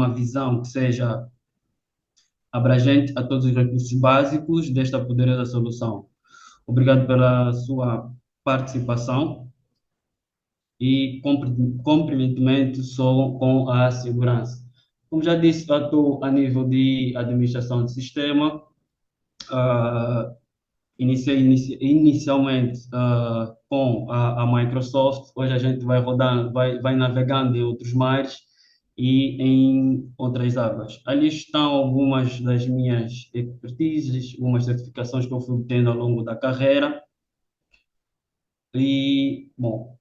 uma visão que seja abrangente a todos os recursos básicos desta poderosa solução. Obrigado pela sua participação e comprometimentos só com a segurança. Como já disse, eu atuo a nível de administração de sistema. ah, inicialmente com a Microsoft. Hoje a gente vai rodando, vai navegando em outros mares e em outras águas. Ali estão algumas das minhas expertises, algumas certificações que eu fui obtendo ao longo da carreira. E, bom,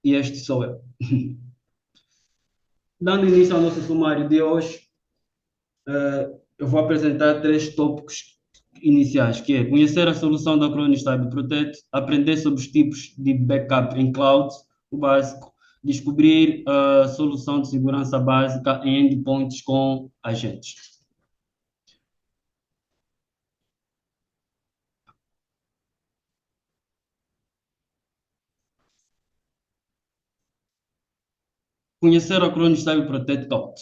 e este sou eu. Dando início ao nosso sumário de hoje, eu vou apresentar três tópicos iniciais, que é conhecer a solução da Acronis Stable Protect, aprender sobre os tipos de backup em cloud, o básico, descobrir a solução de segurança básica em endpoints com agentes. Conhecer a Acronis Stable Protect Cloud.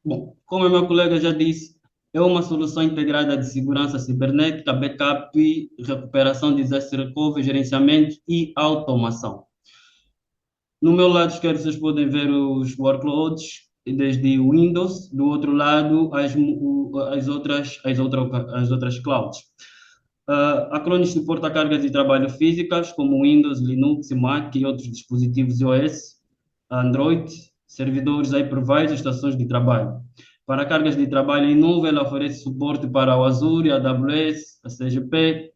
Bom, como o meu colega já disse, é uma solução integrada de segurança cibernética, backup, recuperação, disaster recovery, gerenciamento e automação. No meu lado esquerdo, vocês podem ver os workloads, desde o Windows, do outro lado, as outras clouds. A Acronis suporta cargas de trabalho físicas, como Windows, Linux, Mac e outros dispositivos iOS, Android, servidores, hypervisors, estações de trabalho. Para cargas de trabalho em nuvem, ela oferece suporte para o Azure, a AWS, a CGP,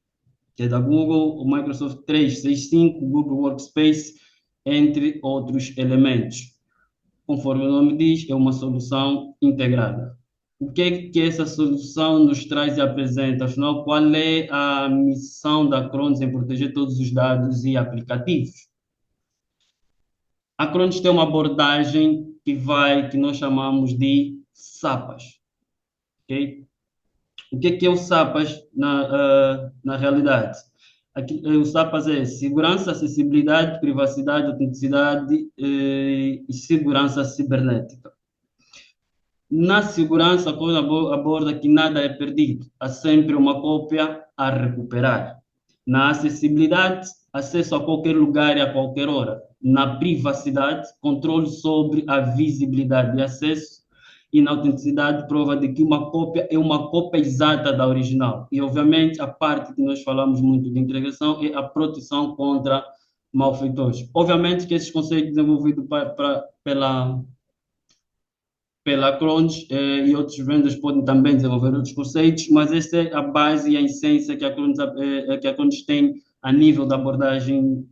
que é da Google, o Microsoft 365, Google Workspace, entre outros elementos. Conforme o nome diz, é uma solução integrada. O que é que essa solução nos traz e apresenta? Afinal, qual é a missão da Acronis em proteger todos os dados e aplicativos? A Acronis tem uma abordagem que nós chamamos de SAPAS. Okay? O que é o SAPAS na realidade? O SAPAS é segurança, acessibilidade, privacidade, autenticidade e segurança cibernética. Na segurança, quando aborda que nada é perdido, há sempre uma cópia a recuperar. Na acessibilidade, acesso a qualquer lugar e a qualquer hora. Na privacidade, controle sobre a visibilidade de acesso. E na autenticidade, prova de que uma cópia é uma cópia exata da original. E, obviamente, a parte que nós falamos muito de integração é a proteção contra malfeitores. Obviamente que esses conceitos desenvolvidos pela Acronis e outros vendors podem também desenvolver outros conceitos, mas esta é a base e a essência que a Acronis tem a nível da abordagem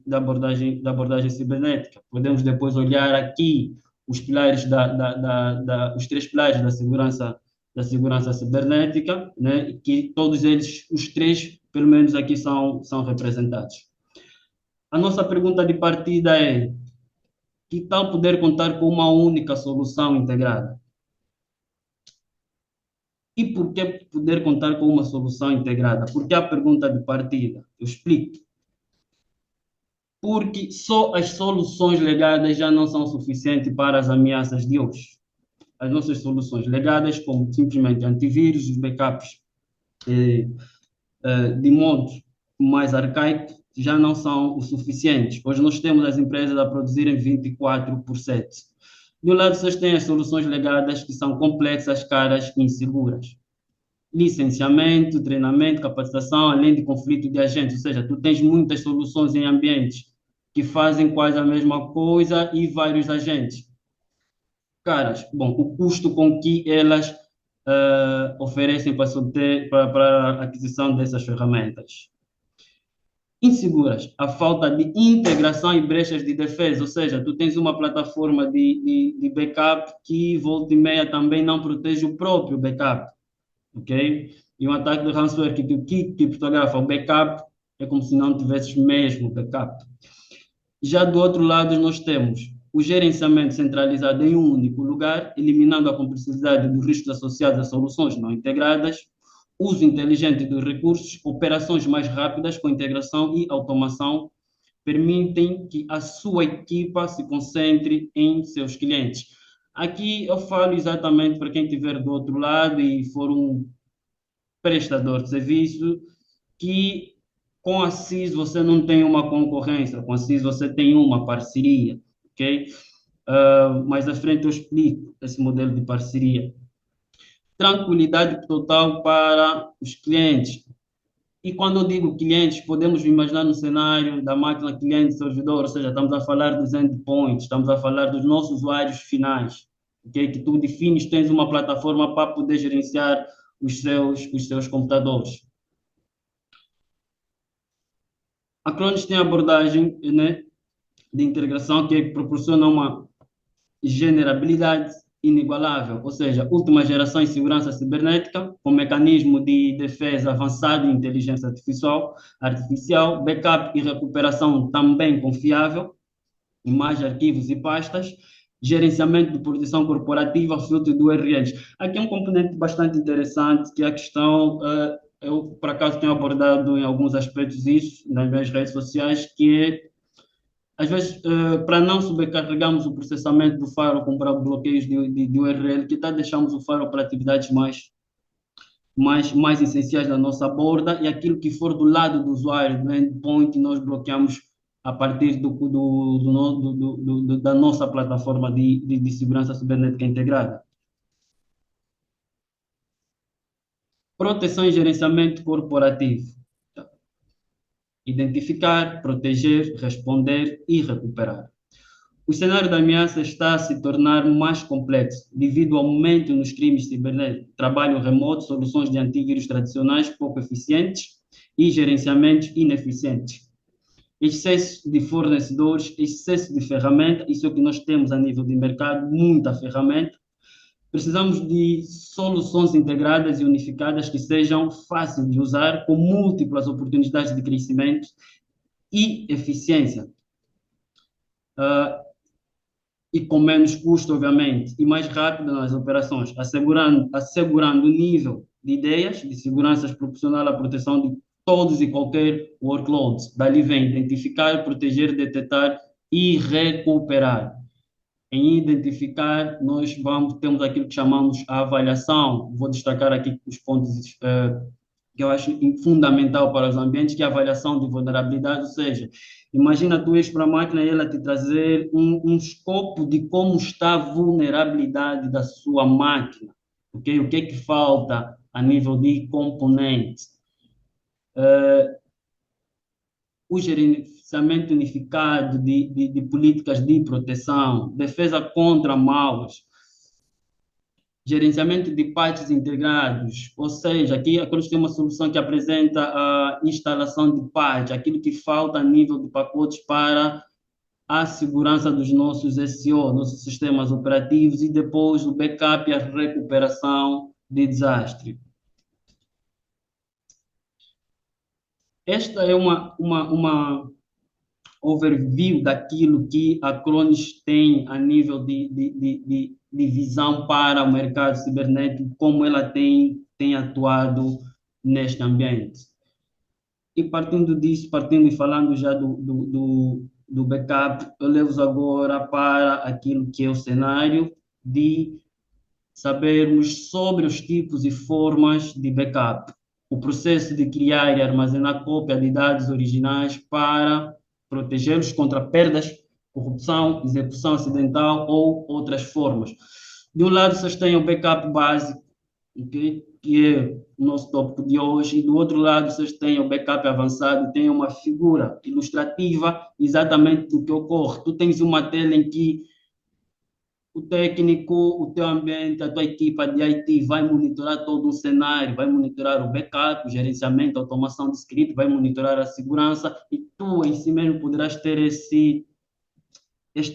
cibernética. Podemos depois olhar aqui os pilares os três pilares da segurança cibernética, né, que todos eles, os três, pelo menos aqui são representados. A nossa pergunta de partida é: que tal poder contar com uma única solução integrada? E por que poder contar com uma solução integrada? Por que a pergunta de partida? Eu explico. Porque só as soluções legadas já não são suficientes para as ameaças de hoje. As nossas soluções legadas, como simplesmente antivírus, os backups de modo mais arcaico, já não são o suficientes. Hoje nós temos as empresas a produzirem 24 por 7. De um lado, vocês têm as soluções legadas que são complexas, caras e inseguras. Licenciamento, treinamento, capacitação, além de conflito de agentes, ou seja, tu tens muitas soluções em ambientes que fazem quase a mesma coisa e vários agentes. Caras, bom, o custo com que elas oferecem para a aquisição dessas ferramentas. Inseguras, a falta de integração e brechas de defesa, ou seja, tu tens uma plataforma de backup que volta e meia também não protege o próprio backup, ok? E um ataque de ransomware que criptografa o backup é como se não tivesses mesmo backup. Já do outro lado, nós temos o gerenciamento centralizado em um único lugar, eliminando a complexidade dos riscos associados a soluções não integradas, uso inteligente dos recursos, operações mais rápidas com integração e automação, permitem que a sua equipa se concentre em seus clientes. Aqui eu falo exatamente para quem estiver do outro lado e for um prestador de serviço, que com a CIS você não tem uma concorrência, com a CIS você tem uma parceria, ok? Mais à frente eu explico esse modelo de parceria. Tranquilidade total para os clientes. E quando eu digo clientes, podemos imaginar no cenário da máquina cliente-servidor, ou seja, estamos a falar dos endpoints, estamos a falar dos nossos usuários finais, okay? Que tu defines, tens uma plataforma para poder gerenciar os seus computadores. A Cronos tem abordagem, né, de integração que proporciona uma generabilidade inigualável, ou seja, última geração em segurança cibernética, com mecanismo de defesa avançado em inteligência artificial, backup e recuperação também confiável, imagens, arquivos e pastas, gerenciamento de proteção corporativa, fruto do URLs. Aqui é um componente bastante interessante, que é a questão, eu por acaso tenho abordado em alguns aspectos isso nas minhas redes sociais, que é às vezes, para não sobrecarregarmos o processamento do Faro com bloqueios de URL, que deixamos o Faro para atividades mais essenciais da nossa borda, e aquilo que for do lado do usuário, do endpoint, nós bloqueamos a partir da nossa plataforma de segurança cibernética integrada. Proteção e gerenciamento corporativo. Identificar, proteger, responder e recuperar. O cenário da ameaça está a se tornar mais complexo devido ao aumento nos crimes cibernéticos, trabalho remoto, soluções de antivírus tradicionais pouco eficientes e gerenciamentos ineficientes. Excesso de fornecedores, excesso de ferramenta, isso é o que nós temos a nível de mercado, muita ferramenta. Precisamos de soluções integradas e unificadas que sejam fáceis de usar, com múltiplas oportunidades de crescimento e eficiência. E com menos custo, obviamente, e mais rápido nas operações, assegurando o nível de ideias de segurança proporcional à proteção de todos e qualquer workload. Dali vem identificar, proteger, detectar e recuperar. Em identificar, temos aquilo que chamamos a avaliação. Vou destacar aqui os pontos que eu acho fundamental para os ambientes, que é a avaliação de vulnerabilidade, ou seja, imagina tu ires para a máquina e ela te trazer um escopo de como está a vulnerabilidade da sua máquina, okay? O que é que falta a nível de componentes. O gerenciamento unificado de políticas de proteção, defesa contra malwares, gerenciamento de patches integrados, ou seja, aqui a Cruz tem uma solução que apresenta a instalação de patch, aquilo que falta a nível de pacotes para a segurança dos nossos SO, nossos sistemas operativos, e depois o backup e a recuperação de desastre. Esta é uma overview daquilo que a Cronos tem a nível de visão para o mercado cibernético, como ela tem atuado neste ambiente. E partindo disso, partindo e falando já do backup, eu levo agora para aquilo que é o cenário de sabermos sobre os tipos e formas de backup, o processo de criar e armazenar cópia de dados originais para protegê-los contra perdas, corrupção, execução acidental ou outras formas. De um lado, vocês têm o backup básico, okay? Que é o nosso tópico de hoje, e do outro lado, vocês têm o backup avançado, tem uma figura ilustrativa exatamente do que ocorre. Tu tens uma tela em que o técnico, o teu ambiente, a tua equipa de IT vai monitorar todo o cenário, vai monitorar o backup, o gerenciamento, a automação de script, vai monitorar a segurança, e tu em si mesmo poderás ter este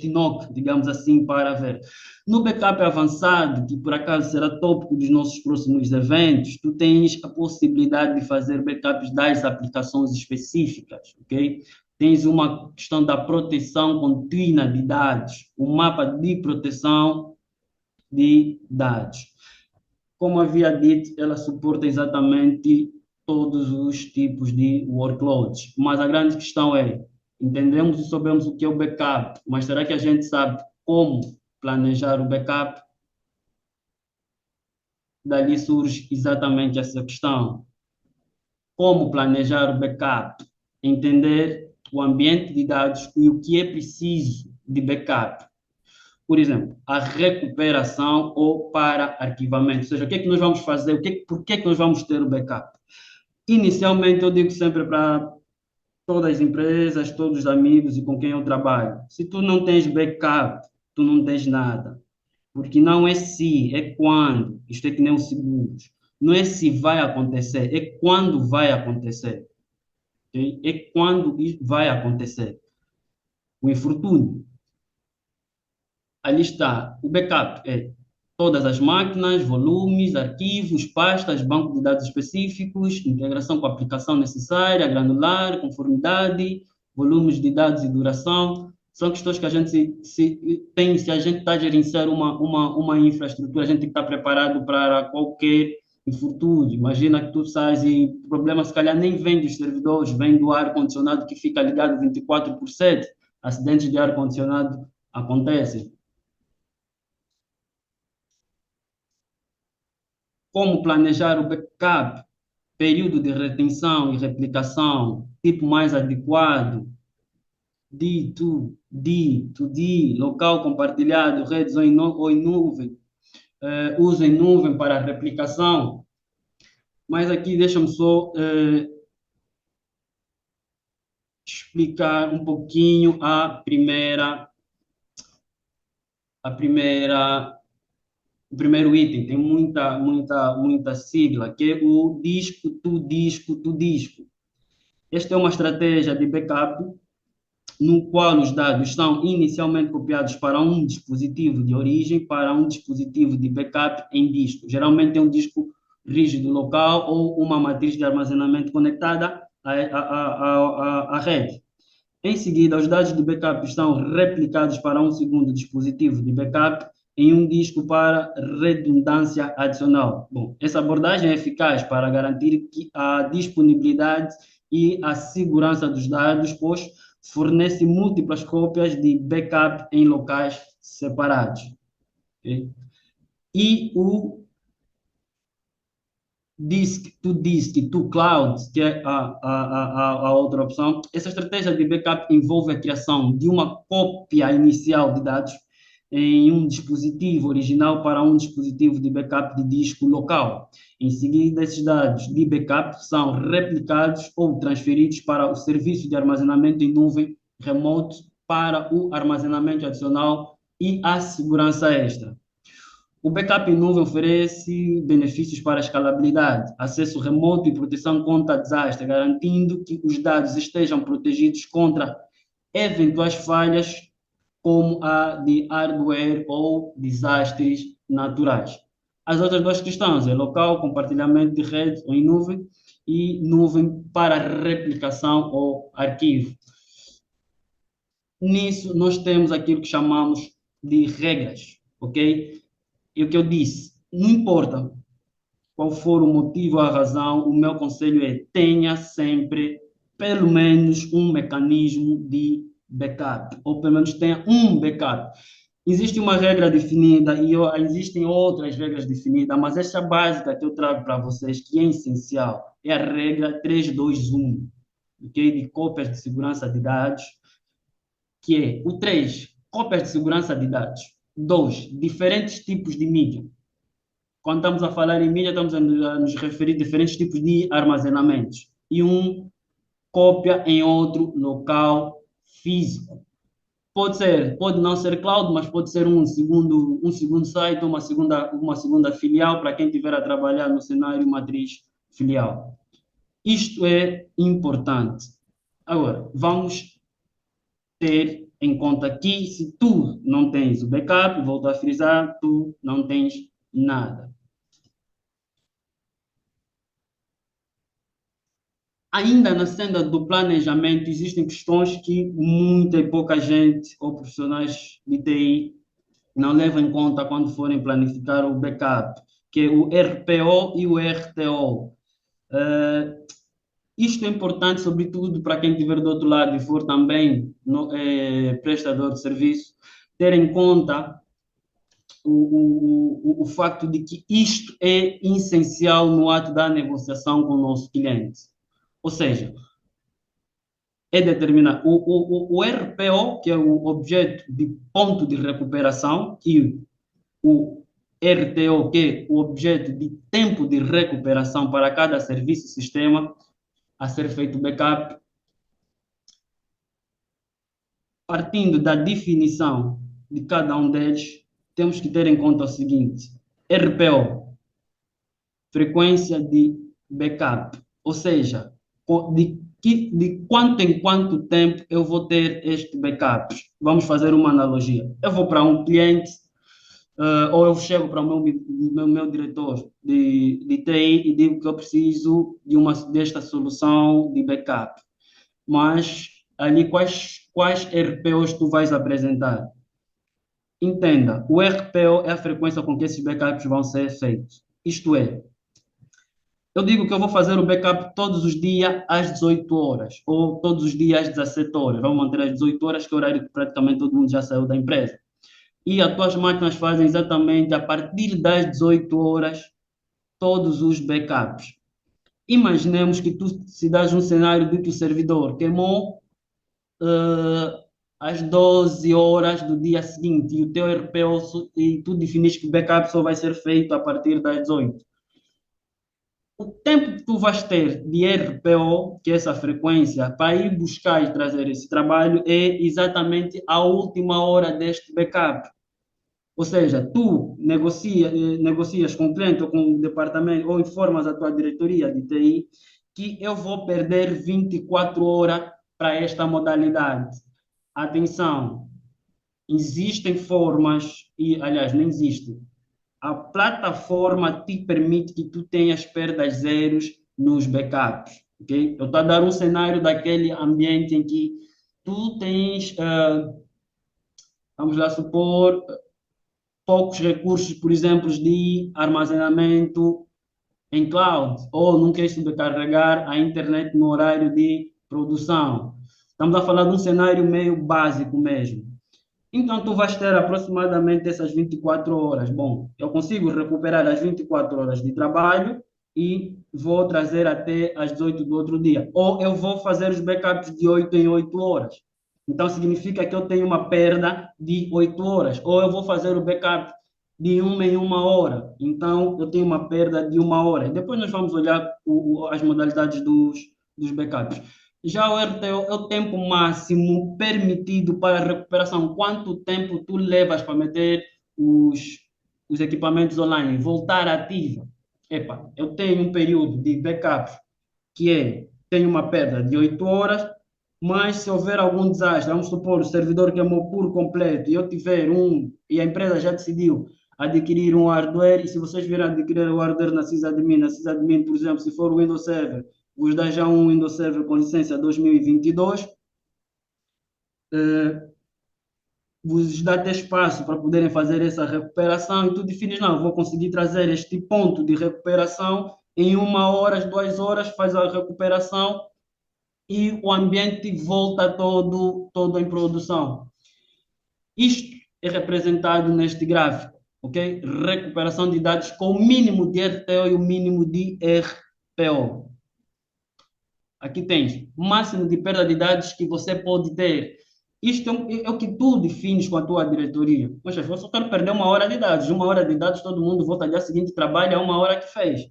NOC, digamos assim, para ver. No backup avançado, que por acaso será tópico dos nossos próximos eventos, tu tens a possibilidade de fazer backups das aplicações específicas, ok? Tens uma questão da proteção contínua de dados, um mapa de proteção de dados. Como havia dito, ela suporta exatamente todos os tipos de workloads, mas a grande questão é, entendemos e sabemos o que é o backup, mas será que a gente sabe como planejar o backup, dali surge exatamente essa questão. Como planejar o backup? Entender o ambiente de dados e o que é preciso de backup. Por exemplo, a recuperação ou para arquivamento. Ou seja, o que é que nós vamos fazer? Por que é que nós vamos ter o backup? Inicialmente, eu digo sempre para todas as empresas, todos os amigos e com quem eu trabalho, se tu não tens backup, tu não tens nada. Porque não é se, é quando. Isto é que nem os seguros. Não é se vai acontecer, é quando vai acontecer. Ok? É quando isso vai acontecer. O infortúnio. Ali está. O backup é todas as máquinas, volumes, arquivos, pastas, banco de dados específicos, integração com a aplicação necessária, granular, conformidade, volumes de dados e duração. São questões que a gente tem, se a gente está a gerenciar uma infraestrutura, a gente tem que estar preparado para qualquer infortúnio. Imagina que tu sais e o problema se calhar nem vem dos servidores, vem do ar-condicionado que fica ligado 24/7. Acidentes de ar-condicionado acontecem. Como planejar o backup, período de retenção e replicação, tipo mais adequado, D2D, local compartilhado, redes ou em nuvem, uso em nuvem para replicação. Mas aqui deixa-me só explicar um pouquinho a primeira, o primeiro item. Tem muita sigla, que é o disco to disco to disco. Esta é uma estratégia de backup no qual os dados são inicialmente copiados para um dispositivo de origem para um dispositivo de backup em disco. Geralmente é um disco rígido local ou uma matriz de armazenamento conectada à rede. Em seguida, os dados de backup são replicados para um segundo dispositivo de backup em um disco para redundância adicional. Bom, essa abordagem é eficaz para garantir a disponibilidade e a segurança dos dados, pois fornece múltiplas cópias de backup em locais separados. Okay? E o disk to cloud, que é a outra opção. Essa estratégia de backup envolve a criação de uma cópia inicial de dados em um dispositivo original para um dispositivo de backup de disco local. Em seguida, esses dados de backup são replicados ou transferidos para o serviço de armazenamento em nuvem remoto para o armazenamento adicional e a segurança extra. O backup em nuvem oferece benefícios para a escalabilidade, acesso remoto e proteção contra desastre, garantindo que os dados estejam protegidos contra eventuais falhas, como a de hardware ou desastres naturais. As outras duas questões é local, compartilhamento de rede ou em nuvem, e nuvem para replicação ou arquivo. Nisso, nós temos aquilo que chamamos de regras, ok? E o que eu disse, não importa qual for o motivo ou a razão, o meu conselho é tenha sempre pelo menos um mecanismo de backup, ou pelo menos tenha um backup. Existe uma regra definida e existem outras regras definidas, mas esta básica que eu trago para vocês, que é essencial, é a regra 3-2-1, okay? De cópias de segurança de dados, que é o 3, cópias de segurança de dados. 2, diferentes tipos de mídia. Quando estamos a falar em mídia, estamos a nos referir a diferentes tipos de armazenamentos. E cópia em outro local físico. Pode não ser cloud, mas pode ser um segundo site, uma segunda filial para quem estiver a trabalhar no cenário matriz filial. Isto é importante. Agora, vamos ter em conta que se tu não tens o backup, volto a frisar, tu não tens nada. Ainda na senda do planejamento, existem questões que muita e pouca gente ou profissionais de TI não levam em conta quando forem planificar o backup, que é o RPO e o RTO. Isto é importante, sobretudo, para quem estiver do outro lado e for também prestador de serviço, ter em conta o facto de que isto é essencial no ato da negociação com o nosso cliente. Ou seja, é determinar o RPO, que é o objeto de ponto de recuperação, e o RTO, que é o objeto de tempo de recuperação para cada serviço e sistema a ser feito backup, partindo da definição de cada um deles, temos que ter em conta o seguinte: RPO, frequência de backup, ou seja, de quanto em quanto tempo eu vou ter este backup. Vamos fazer uma analogia. Eu vou para um cliente, ou eu chego para o meu diretor de TI e digo que eu preciso desta solução de backup. Mas ali quais RPOs tu vais apresentar? Entenda, o RPO é a frequência com que esses backups vão ser feitos. Isto é, eu digo que eu vou fazer o backup todos os dias às 18 horas, ou todos os dias às 17 horas. Vamos manter às 18 horas, que é o horário que praticamente todo mundo já saiu da empresa. E as tuas máquinas fazem exatamente a partir das 18 horas todos os backups. Imaginemos que tu se dás um cenário de que o servidor queimou às 12 horas do dia seguinte e o teu RPO e tu definiste que o backup só vai ser feito a partir das 18. O tempo que tu vais ter de RPO, que é essa frequência, para ir buscar e trazer esse trabalho, é exatamente a última hora deste backup. Ou seja, tu negocias com o cliente ou com o departamento, ou informas a tua diretoria de TI que eu vou perder 24 horas para esta modalidade. Atenção, existem formas, e aliás, não existe. A plataforma te permite que tu tenhas perdas zeros nos backups. Okay? Eu estou a dar um cenário daquele ambiente em que tu tens, vamos lá supor, poucos recursos, por exemplo, de armazenamento em cloud, ou não queres sobrecarregar a internet no horário de produção. Estamos a falar de um cenário meio básico mesmo. Então, tu vais ter aproximadamente essas 24 horas. Bom, eu consigo recuperar as 24 horas de trabalho e vou trazer até as 18 do outro dia. Ou eu vou fazer os backups de 8 em 8 horas. Então, significa que eu tenho uma perda de 8 horas. Ou eu vou fazer o backup de 1 em 1 hora. Então, eu tenho uma perda de 1 hora. Depois nós vamos olhar as modalidades dos backups. Já o RTO é o tempo máximo permitido para a recuperação. Quanto tempo tu levas para meter os equipamentos online, voltar ativa? Epa, eu tenho um período de backup que tenho uma perda de 8 horas, mas se houver algum desastre, vamos supor, o servidor queimou por completo e eu tiver e a empresa já decidiu adquirir um hardware, e se vocês virem adquirir o hardware na sysadmin, por exemplo, se for o Windows Server, vos dá já um Windows Server com licença 2022, vos dá até espaço para poderem fazer essa recuperação e tu defines, não, vou conseguir trazer este ponto de recuperação em 1 hora, 2 horas, faz a recuperação e o ambiente volta todo em produção. Isto é representado neste gráfico, ok? Recuperação de dados com o mínimo de RTO e o mínimo de RPO. Aqui tens o máximo de perda de dados que você pode ter. Isto é o que tu defines com a tua diretoria. Poxa, eu só quero perder 1 hora de dados. 1 hora de dados, todo mundo volta dia seguinte, trabalha 1 hora que fez.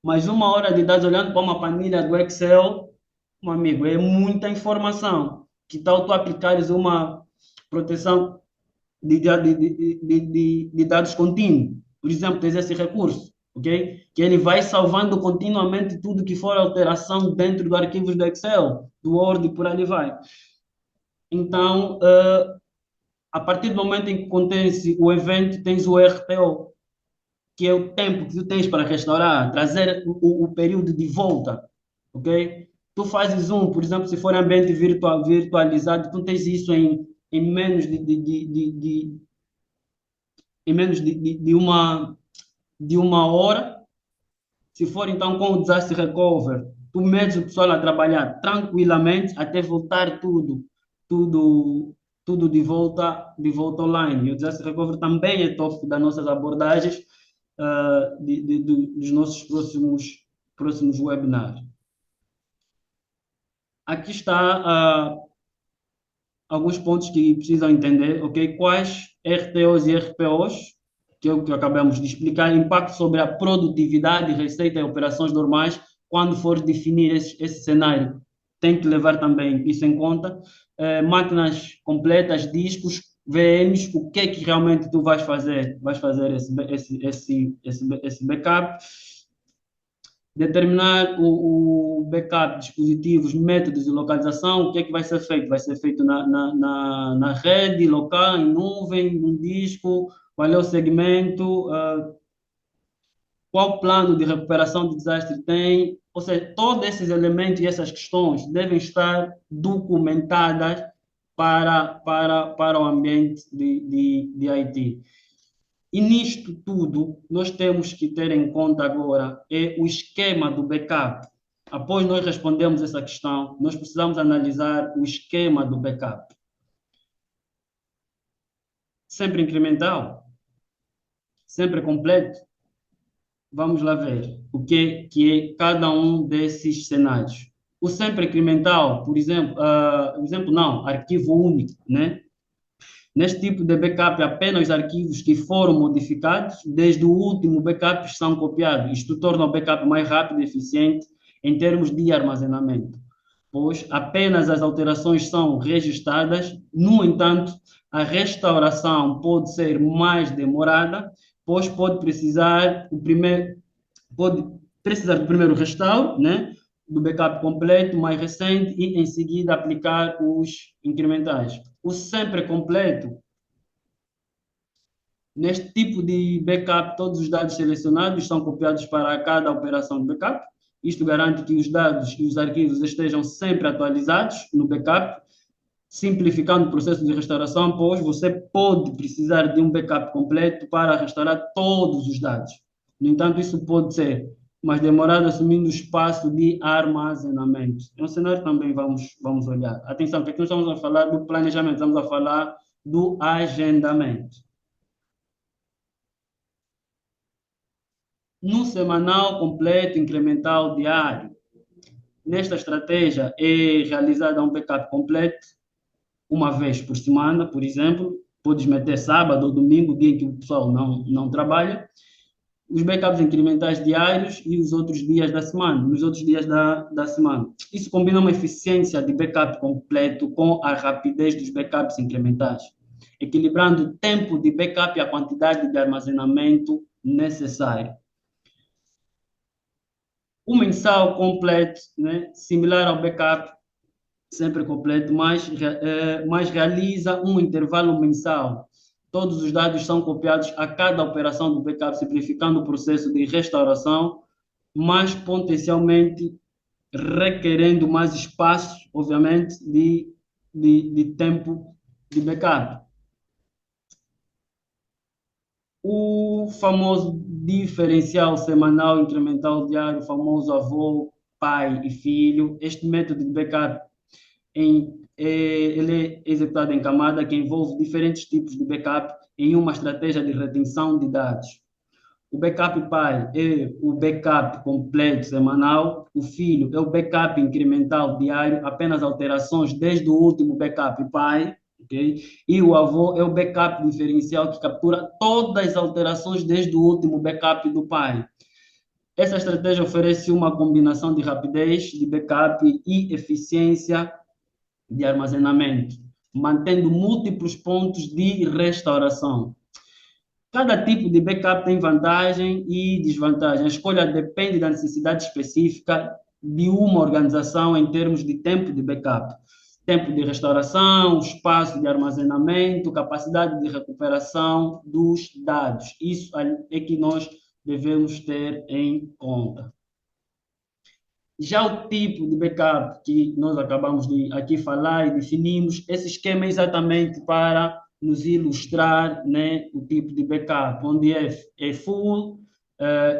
Mas 1 hora de dados olhando para uma planilha do Excel, meu amigo, é muita informação. Que tal tu aplicares uma proteção de dados contínuo? Por exemplo, tens esse recurso, ok? Que ele vai salvando continuamente tudo que for alteração dentro do arquivo do Excel, do Word e por ali vai. Então, a partir do momento em que acontece o evento, tens o RTO, que é o tempo que tu tens para restaurar, trazer o período de volta, ok? Tu fazes por exemplo, se for ambiente virtualizado, tu tens isso em menos em menos de uma hora. Se for então com o disaster recover, tu metes o pessoal a trabalhar tranquilamente até voltar tudo tudo de volta online. E o Disaster Recovery também é tópico das nossas abordagens, dos nossos próximos webinars. Aqui está alguns pontos que precisam entender, ok? Quais RTOs e RPOs, que é o que acabamos de explicar, impacto sobre a produtividade, receita e operações normais, quando for definir esse cenário, tem que levar também isso em conta. Máquinas completas, discos, VMs, o que é que realmente tu vais fazer? Vais fazer esse backup, determinar o backup de dispositivos, métodos de localização, o que é que vai ser feito? Vai ser feito na rede local, em nuvem, no disco, qual é o segmento, qual plano de recuperação de desastre tem, ou seja, todos esses elementos e essas questões devem estar documentadas para o ambiente de IT. E nisto tudo, nós temos que ter em conta agora o esquema do backup. Após nós respondermos essa questão, nós precisamos analisar o esquema do backup. Sempre incremental, sempre completo. Vamos lá ver que é cada um desses cenários. O sempre incremental, por exemplo, não, arquivo único, né? Neste tipo de backup, apenas os arquivos que foram modificados desde o último backup são copiados. Isto torna o backup mais rápido e eficiente em termos de armazenamento, pois apenas as alterações são registradas. No entanto, a restauração pode ser mais demorada, pois pode precisar do primeiro restauro, né, do backup completo, mais recente, e em seguida aplicar os incrementais. O sempre completo, neste tipo de backup, todos os dados selecionados são copiados para cada operação de backup. Isto garante que os dados e os arquivos estejam sempre atualizados no backup, simplificando o processo de restauração, pois você pode precisar de um backup completo para restaurar todos os dados. No entanto, isso pode ser mais demorado, assumindo espaço de armazenamento. É um cenário que também vamos olhar. Atenção, porque nós estamos a falar do planejamento, estamos a falar do agendamento. No semanal completo, incremental, diário. Nesta estratégia é realizada um backup completo, uma vez por semana, por exemplo. Podes meter sábado ou domingo, dia em que o pessoal não trabalha. Os backups incrementais diários e os outros dias da semana, nos outros dias da semana. Isso combina uma eficiência de backup completo com a rapidez dos backups incrementais, equilibrando o tempo de backup e a quantidade de armazenamento necessário. O mensal completo, né, similar ao backup, sempre completo, mas realiza um intervalo mensal. Todos os dados são copiados a cada operação do backup, simplificando o processo de restauração, mas potencialmente requerendo mais espaço, obviamente, de tempo de backup. O famoso diferencial semanal, incremental, diário, o famoso avô, pai e filho. Este método de backup ele é executado em camada que envolve diferentes tipos de backup em uma estratégia de retenção de dados. O backup pai é o backup completo semanal, o filho é o backup incremental diário, apenas alterações desde o último backup pai, ok? E o avô é o backup diferencial que captura todas as alterações desde o último backup do pai. Essa estratégia oferece uma combinação de rapidez de backup e eficiência de armazenamento, mantendo múltiplos pontos de restauração. Cada tipo de backup tem vantagem e desvantagem. A escolha depende da necessidade específica de uma organização em termos de tempo de backup, tempo de restauração, espaço de armazenamento, capacidade de recuperação dos dados. Isso é que nós devemos ter em conta. Já o tipo de backup que nós acabamos de aqui falar e definimos, esse esquema é exatamente para nos ilustrar, né, o tipo de backup, onde é full,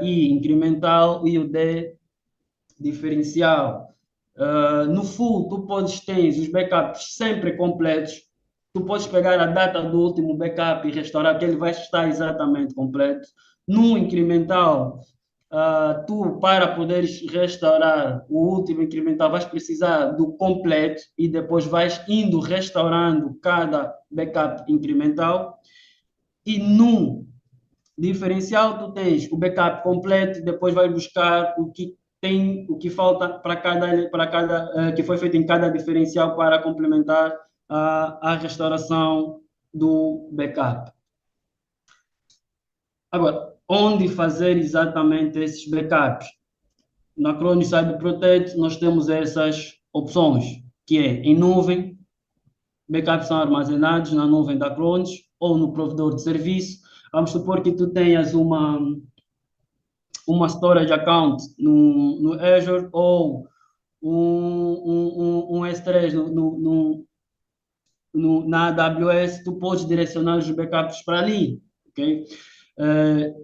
I incremental e o D diferencial. No full, tu podes ter os backups sempre completos, tu podes pegar a data do último backup e restaurar, que ele vai estar exatamente completo. No incremental, tu, para poderes restaurar o último incremental, vais precisar do completo e depois vais indo restaurando cada backup incremental. E no diferencial, tu tens o backup completo e depois vai buscar o que tem, o que falta para cada que foi feito em cada diferencial para complementar a restauração do backup. Agora, onde fazer exatamente esses backups? Na Acronis Cyber Protect, nós temos essas opções, que é em nuvem, backups são armazenados na nuvem da Acronis ou no provedor de serviço. Vamos supor que tu tenhas uma storage account no Azure ou um S3 na AWS, tu podes direcionar os backups para ali, ok? Eh,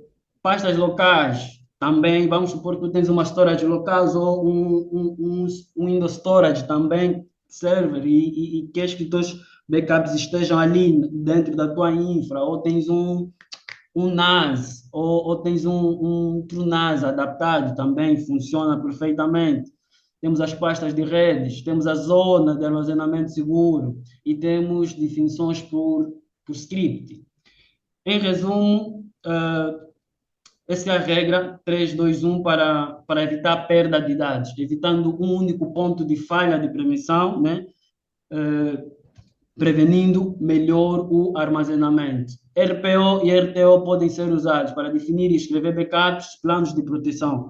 Pastas locais, também, vamos supor que tu tens uma storage local ou um Windows Storage também, server, e queres que os teus backups estejam ali dentro da tua infra, ou tens um NAS, ou tens um TrueNAS adaptado, também funciona perfeitamente. Temos as pastas de redes, temos a zona de armazenamento seguro e temos definições por script. Em resumo, essa é a regra 3-2-1 para evitar perda de dados, evitando um único ponto de falha de permissão, né? Prevenindo melhor o armazenamento. RPO e RTO podem ser usados para definir e escrever backups, planos de proteção.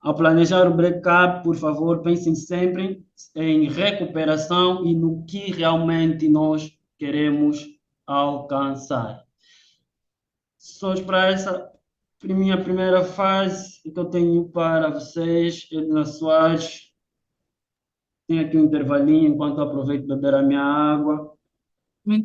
Ao planejar o backup, por favor, pensem sempre em recuperação e no que realmente nós queremos alcançar. Só para essa minha primeira fase que eu tenho para vocês, Edna Soares. Tenho aqui um intervalinho enquanto eu aproveito beber a minha água. Muito